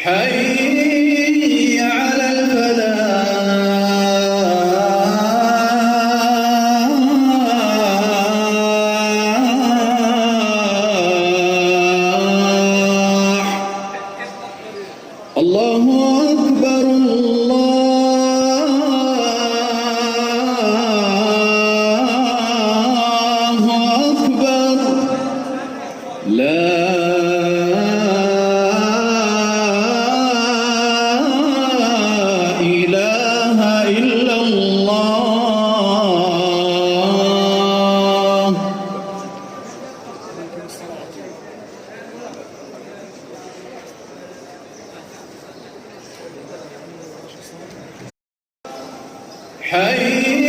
حي على الفلاح. الله أكبر الله أكبر. لا إله إلا الله. حي